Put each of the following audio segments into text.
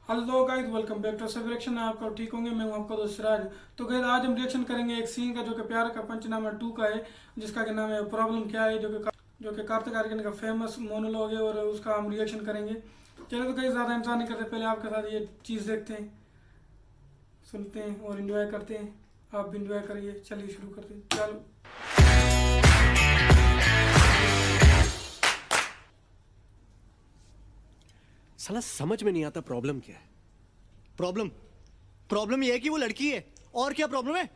Hello guys, welcome back to सब reaction. आपका ठीक होंगे, मैं हूं आपका दोस्त सिराज। तो गाइस आज हम रिएक्शन करेंगे एक सीन का जो कि प्यार का पंचनामा 2 का है, जिसका कि नाम है प्रॉब्लम क्या है, जो कि कार्तिक आर्यन का फेमस मोनोलॉग है और उसका हम रिएक्शन करेंगे। चलो तो गाइस ज़्यादा इंतजार नहीं करते, पहले आपके साथ ये चीज़ देखते हैं, सुनते हैं और इन्जॉय करते हैं। आप भी इन्जॉय करिए। चलिए शुरू करते हैं। चलो साला समझ में नहीं आता प्रॉब्लम क्या है। प्रॉब्लम प्रॉब्लम यह है कि वो लड़की है। और क्या प्रॉब्लम है?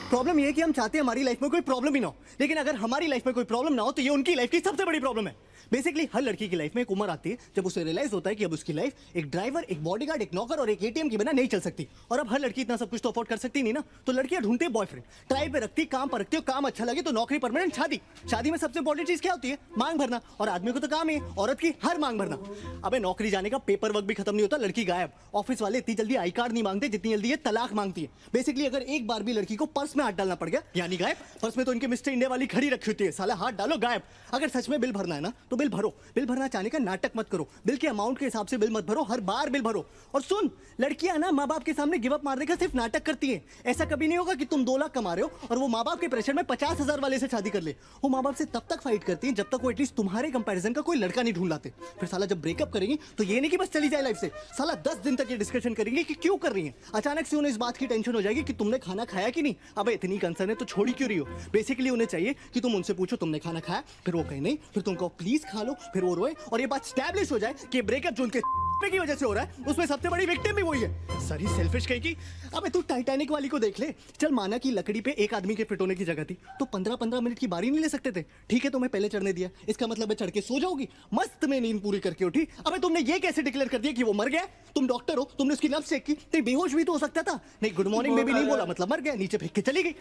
प्रॉब्लम यह है कि हम चाहते हैं हमारी लाइफ में कोई प्रॉब्लम ही ना हो, लेकिन अगर हमारी लाइफ में कोई प्रॉब्लम ना हो तो ये उनकी लाइफ की सबसे बड़ी प्रॉब्लम है। बेसिकली हर लड़की की लाइफ में एक उम्र आती है जब उसे रियलाइज होता है कि अब उसकी लाइफ एक ड्राइवर, एक बॉडीगार्ड, एक नौकर और एक एटीएम के बिना नहीं चल सकती। और अब हर लड़की इतना सब कुछ तो अफोर्ड कर सकती नहीं ना, तो लड़कियां ढूंढती है बॉयफ्रेंड, ट्राई पे रखती, काम पर रखती हो, काम अच्छा लगे तो नौकरी, परमानेंट, शादी। शादी में सबसे इंपॉर्टेंट चीज क्या होती है? मांग भरना। और आदमी को तो काम है औरत की हर मांग भरना। अबे नौकरी जाने का पेपर वर्क भी खत्म नहीं होता, लड़की गायब। ऑफिस वाले इतनी जल्दी आई कार्ड नहीं मांगते जितनी जल्दी ये तलाक मांगती है। बेसिकली अगर एक बार भी लड़की को पर्स में हाथ डालना पड़ गया यानी गायब। पर्स में तो इनके मिस्टर इंडिया वाली खड़ी रखी होती है, साला हाथ डालो गायब। अगर सच में बिल भरना है ना तो बिल भरो। बिल भरना चाहने का नाटक मत करो, बिल के अमाउंट के हिसाब से बिल मत भरो, हर बार बिल भरो। और सुन, लड़कियां ना माँ बाप के सामने गिव अप मारने का सिर्फ नाटक करती हैं। ऐसा कभी नहीं होगा कि तुम 2 लाख कमा रहे हो और वो माँ बाप के प्रेशर में 50,000 वाले से शादी कर ले। वो माँ बाप से तब तक फाइट करती हैं जब तक वो एटलीस्ट तुम्हारे कंपैरिजन का कोई लड़का नहीं ढूंढ लाते। फिर साला जब ब्रेकअप करेंगी तो ये नहीं कि बस चली जाए लाइफ से, साला 10 दिन तक ये डिस्कशन करेंगे कि क्यों कर रही है। अचानक से उन्हें इस बात की टेंशन हो जाएगी कि तुमने खाना खाया कि नहीं। अब इतनी कंसर्न है तो छोड़ी क्यों रही हो? बेसिकली उन्हें चाहिए कि तुम उनसे पूछो तुमने खाना खाया, फिर वो कहे नहीं, फिर तुम कहो प्लीज खा लो, फिर वो रोए और ये बात स्टैब्लिश हो जाए कि ब्रेकअप जो उनके की वजह से हो रहा है उसमें सबसे बड़ी विक्टिम भी वही है। सारी सेल्फिश कहेगी। अबे तू टाइटैनिक वाली को देख ले। चल माना कि लकड़ी पे एक आदमी के फिट होने की जगह थी तो 15-15 मिनट की बारी नहीं ले सकते थे? ठीक है तुम्हें पहले चढ़ने दिया, इसका मतलब है चढ़ के सो जाओगी, मस्त में नींद पूरी करके उठी। अबे तुमने ये कैसे डिक्लेयर कर दिया कि वो मर गया? तुम डॉक्टर हो, तुमने उसकी नब्ज चेक की, नहीं बेहोश भी तो हो सकता था। नहीं गुड मॉर्निंग में भी नहीं बोला मतलब मर गया, नीचे फेंक के चली गई।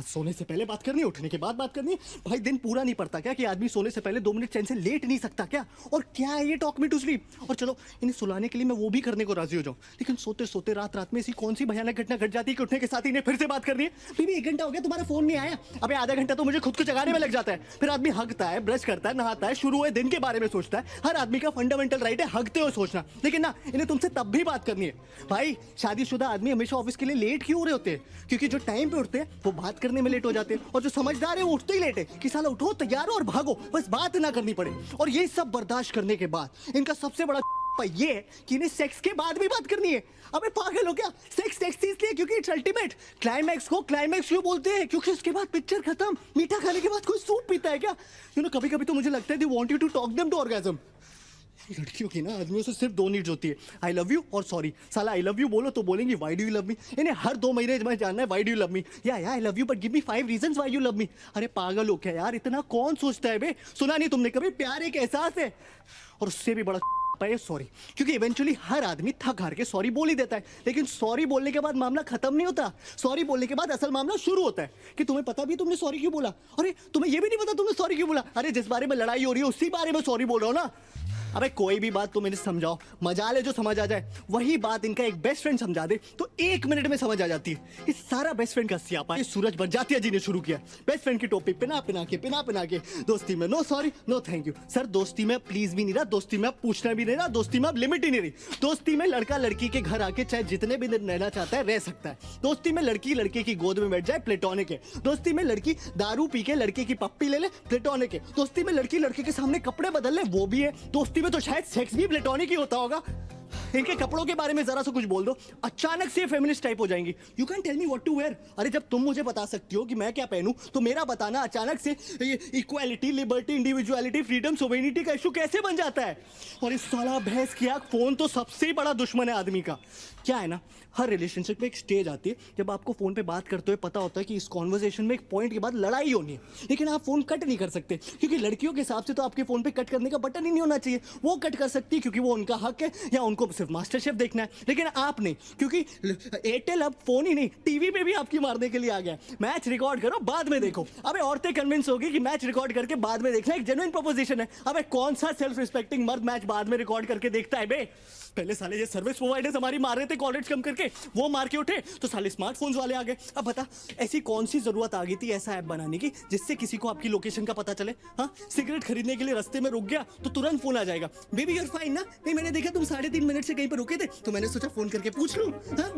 सोने से पहले बात करनी, उठने के बाद बात करनी। भाई दिन पूरा नहीं पड़ता क्या कि आदमी सोने से पहले 2 मिनट चैन से लेट नहीं सकता क्या? और क्या है ये टॉक मी टू स्लीप? और चलो इन्हें सुलाने के लिए मैं वो भी करने को राजी हो जाऊं, लेकिन सोते सोते रात रात में ऐसी कौन सी भयानक घटना घट जाती है कि उठने के साथ इन्हें फिर से बात करनी है। बीबी 1 घंटा हो गया तुम्हारा फोन नहीं आया। अबे आधा घंटा तो मुझे खुद को जगाने में लग जाता है। फिर आदमी हगता है, ब्रश करता है, नहाता है, शुरू हुए दिन के बारे में सोचता है। हर आदमी का फंडामेंटल राइट है हगते हुए सोचना, लेकिन ना इन्हें तुमसे तब भी बात करनी है। भाई शादीशुदा आदमी हमेशा ऑफिस के लिए लेट क्यों हो रहे होते हैं? क्योंकि जो टाइम पे उठते हैं वो बात करने में लेट हो जाते हैं, और जो समझदार है वो उठते ही लेट है कि साला उठो, तैयार हो और भागो, बस बात ना करनी पड़े। और ये सब बर्दाश्त करने के बाद इनका सबसे बड़ा ये है कि इन्हें सेक्स के बाद भी बात करनी है। अबे पागल हो क्या? सेक्स सेक्सी इसलिए क्योंकि इट्स अल्टीमेट। क्लाइमैक्स को क्लाइमैक्स क्यों बोलते हैं? क्योंकि उसके बाद पिक्चर खत्म। मीठा खाने के बाद कोई सूप पीता है क्या? कभी कभी तो मुझे लगता है they want you to talk them to orgasm. लड़कियों की ना आदमियों से सिर्फ 2 नीड्स होती है, आई लव यू और सॉरी। साला आई लव यू बोलो तो बोलेंगी why do you love me. इन्हें हर 2 महीने में जानना है why do you love me, या I love you but give me 5 reasons why you love me. अरे पागल हो क्या यार, इतना कौन सोचता है बे? सुना नहीं तुमने कभी प्यार एक एहसास है? और उससे भी बड़ा सॉरी, क्योंकि इवेंचुअली हर आदमी थक हार के सॉरी बोल ही देता है, लेकिन सॉरी बोलने के बाद मामला खत्म नहीं होता। सॉरी बोलने के बाद असल मामला शुरू होता है कि तुम्हें पता भी तुमने सॉरी क्यों बोला। अरे तुम्हें यह भी नहीं पता तुमने सॉरी क्यों बोला? अरे जिस बारे में लड़ाई हो रही है उसी बारे में सॉरी बोल रहा हो ना। अबे कोई भी बात तुम इन्हें समझाओ, मजाल है जो समझ आ जाए। वही बात इनका एक बेस्ट फ्रेंड समझा दे तो 1 मिनट में समझ आ जाती है। ये सारा बेस्ट फ्रेंड का सियापा सूरज बरजातिया जी ने शुरू किया। बेस्ट फ्रेंड की टोपी पिना पिना के दोस्ती में no sorry no thank you. Sir दोस्ती में प्लीज भी नहीं रहा, दोस्ती में पूछना भी नहीं रहा, दोस्ती में अब लिमिट ही नहीं रही। दोस्ती में लड़का लड़की के घर आके चाहे जितने भी दिन रहना चाहता है रह सकता है। दोस्ती में लड़की लड़के की गोद में बैठ जाए, प्लेटोनिक है। दोस्ती में लड़की दारू पी के लड़के की पप्पी ले ले, प्लेटोनिक है। दोस्ती में लड़की लड़के के सामने कपड़े बदल ले, वो भी है। दोस्ती में तो शायद सेक्स भी प्लेटोनिक ही होता होगा। इनके कपड़ों के बारे में जरा सा कुछ बोल दो, अचानक से फेमिनिस्ट टाइप हो जाएंगी। You can tell me what to wear. अरे जब तुम मुझे बता सकती हो कि मैं क्या पहनूं तो मेरा बताना अचानक से equality, liberty, individuality, freedom, sovereignty का इशू कैसे बन जाता है? और इस साला भैंस की आंख फोन तो सबसे बड़ा दुश्मन है आदमी का। क्या है ना, हर रिलेशनशिप में एक स्टेज आती है जब आपको फोन पे बात करते हुए पता होता है कि इस कॉन्वर्सेशन में एक पॉइंट के बाद लड़ाई होनी है, लेकिन आप फोन कट नहीं कर सकते क्योंकि लड़कियों के हिसाब से तो आपके फोन पे कट करने का बटन ही नहीं होना चाहिए। वो कट कर सकती है क्योंकि वो उनका हक है या उनको सिर्फ सिर्फ मास्टर शेफ देखना है, लेकिन आप नहीं, क्योंकि एयरटेल अब फोन ही नहीं टीवी पे भी आपकी मारने के लिए आ गया। मैच रिकॉर्ड करो बाद में देखो। अबे औरतें कन्विंस होगी कि मैच रिकॉर्ड करके बाद में देखना एक जेन्युइन प्रोपोजिशन है। अबे कौन सा सेल्फ रिस्पेक्टिंग मर्द मैच बाद में रिकॉर्ड करके देखता है बे? पहले साले ये सर्विस प्रोवाइडर्स हमारी मार रहे थे कॉलेज कम करके, वो मार के उठे तो साले स्मार्टफोन्स वाले आ गए। अब बता ऐसी कौन सी जरूरत आ गई थी ऐसा ऐप बनाने की जिससे किसी को आपकी लोकेशन का पता चले? हाँ, सिगरेट खरीदने के लिए रास्ते में रुक गया तो तुरंत फोन आ जाएगा, बेबी यूर फाइन ना? नहीं, मैंने देखा तुम 3.5 मिनट से कहीं पर रुके थे तो मैंने सोचा फोन करके पूछ लूं। हाँ?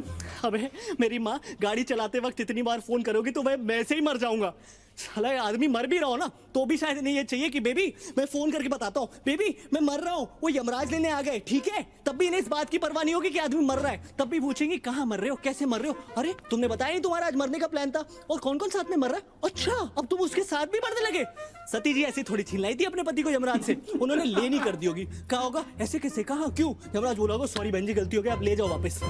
अबे मेरी माँ, गाड़ी चलाते वक्त इतनी बार फोन करोगी तो मैं से ही मर जाऊंगा। साला आदमी मर भी रहा हो ना तो भी शायद नहीं ये चाहिए कि बेबी मैं फोन करके बताता हूँ, बेबी मैं मर रहा हूँ, वो यमराज लेने आ गए, ठीक है? तब भी इन्हें इस बात की परवाह नहीं होगी कि आदमी मर रहा है। तब भी पूछेंगे कहाँ मर रहे हो, कैसे मर रहे हो? अरे तुमने बताया नहीं तुम्हारा आज मरने का प्लान था, और कौन कौन साथ में मर रहा है? अच्छा, अब तुम उसके साथ भी मरने लगे। सती जी ऐसी थोड़ी छीन लाई थी अपने पति को यमराज से, उन्होंने ले नहीं कर दी होगी। कहा होगा ऐसे कैसे, कहा क्यों? यमराज बोला होगा सॉरी बहन जी गलती हो गई, आप ले जाओ वापस।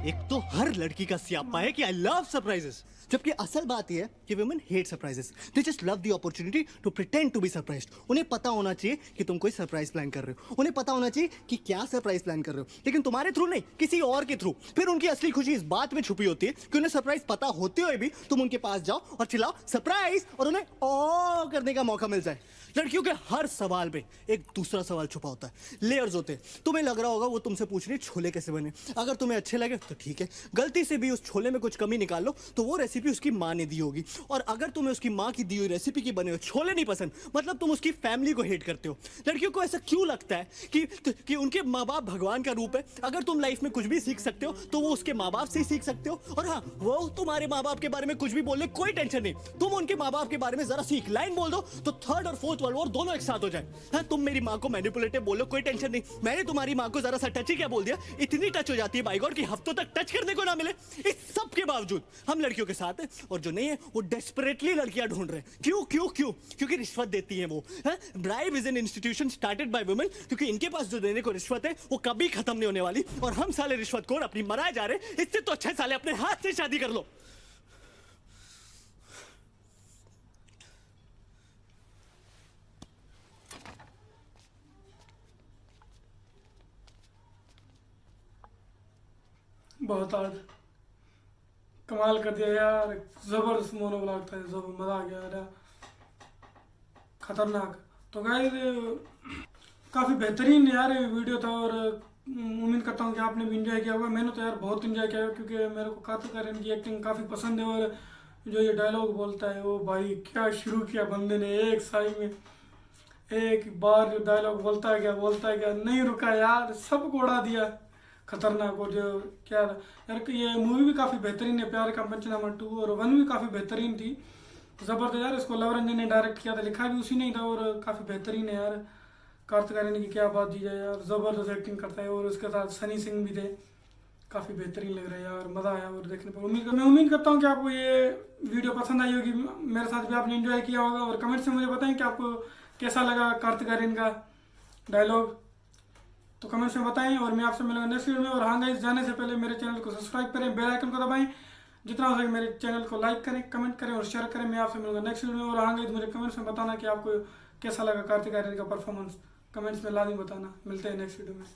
एक तो हर लड़की का स्यापा है कि आई लव सरप्राइजेस, जबकि असल बात यह है कि women hate surprises. They just love the opportunity to pretend to be surprised. उन्हें पता होना चाहिए कि तुम कोई सरप्राइज प्लान कर रहे हो, उन्हें पता होना चाहिए कि क्या सरप्राइज प्लान कर रहे हो, लेकिन तुम्हारे थ्रू नहीं, किसी और के थ्रू। फिर उनकी असली खुशी इस बात में छुपी होती है कि उन्हें सरप्राइज पता होते हुए भी तुम उनके पास जाओ और चिल्लाओ सरप्राइज, और उन्हें ओ करने का मौका मिल जाए। लड़कियों के हर सवाल पे एक दूसरा सवाल छुपा होता है, लेयर्स होते हैं। तुम्हें लग रहा होगा वो तुमसे पूछ रही है छोले कैसे बने, अगर तुम्हें अच्छे लगे तो ठीक है, गलती से भी उस छोले में कुछ कमी निकाल लो तो वो रेसिपी उसकी माँ ने दी होगी, और अगर तुम्हें उसकी माँ की दी हुई रेसिपी की बने हुए छोले नहीं पसंद, मतलब तुम उसकी फैमिली को हेट करते हो। लड़कियों को ऐसा क्यों लगता है कि उनके माँ बाप भगवान का रूप है? अगर तुम लाइफ में कुछ भी सीख सकते हो तो वो उसके माँ बाप से ही सीख सकते हो। और हाँ, वो तुम्हारे माँ बाप के बारे में कुछ भी बोल ले कोई टेंशन नहीं, तुम उनके माँ बाप के बारे में जरा सी लाइन बोल दो तो थर्ड और फोर्थ वर्ल्ड वॉर दोनों एक साथ हो जाए। हाँ, तुम मेरी माँ को मैनिपुलेटिव बोलो कोई टेंशन नहीं, मैंने तुम्हारी माँ को जरा सा टच ही क्या बोल दिया, इतनी टच हो जाती है बाई गॉड कि हफ्तों तक टच करने को ना मिले। इस सब के बावजूद हम लड़कियों के साथ हैं, और जो नहीं है वो डेस्परेटली लड़कियां ढूंढ रहे हैं। क्यों क्यों क्यों? क्योंकि रिश्वत देती हैं वो। Bribe is an institution started by women, क्योंकि इनके पास जो देने को रिश्वत है वो कभी खत्म नहीं होने वाली, और हम साले रिश्वतखोर अपनी मराए जा रहे हैं। इससे तो अच्छे साले अपने हाथ से शादी कर लो। बहुत आज कमाल कर दिया यार, जबरदस्त मोनोब्लॉग था, जब मजा आ गया यार, खतरनाक। तो गाइस काफ़ी बेहतरीन यार वीडियो था, और उम्मीद करता हूँ कि आपने भी इंजॉय किया होगा। मैंने तो यार बहुत इंजॉय किया, क्योंकि मेरे को कार्तिक आर्यन की एक्टिंग काफ़ी पसंद है, और जो ये डायलॉग बोलता है वो भाई क्या शुरू किया बंदे ने, एक साई में एक बार जो डायलॉग बोलता है क्या नहीं रुका यार, सबको उड़ा दिया, खतरनाक। और जो क्या यार, ये मूवी भी काफ़ी बेहतरीन है, प्यार का पंचनामा 2 और 1 भी काफ़ी बेहतरीन थी, ज़बरदस्त यार। इसको लव रंजन ने डायरेक्ट किया था, लिखा भी उसी ने था, और काफ़ी बेहतरीन है यार। कार्तिक आर्यन की क्या बात दी जाए यार, ज़बरदस्त एक्टिंग करता है, और उसके साथ सनी सिंह भी थे, काफ़ी बेहतरीन लग रहा है यार, मज़ा आया और देखने पर। मैं उम्मीद करता हूँ कि आपको ये वीडियो पसंद आई होगी, मेरे साथ भी आपने एंजॉय किया होगा, और कमेंट से मुझे बताएं कि आपको कैसा लगा कार्तिक आर्यन का डायलॉग, तो कमेंट्स में बताएं। और मैं आपसे मिलूंगा नेक्स्ट वीडियो में। और हाँ गाइस, जाने से पहले मेरे चैनल को सब्सक्राइब करें, बेल आइकन को दबाएं, जितना हो सके मेरे चैनल को लाइक करें, कमेंट करें और शेयर करें। मैं आपसे मिलूंगा नेक्स्ट वीडियो में। और हाँ गाइस, मुझे कमेंट्स में बताना कि आपको कैसा लगा कार्तिक आर्यन का परफॉर्मेंस, कमेंट्स में लाजमी बताना। मिलते हैं नेक्स्ट वीडियो में।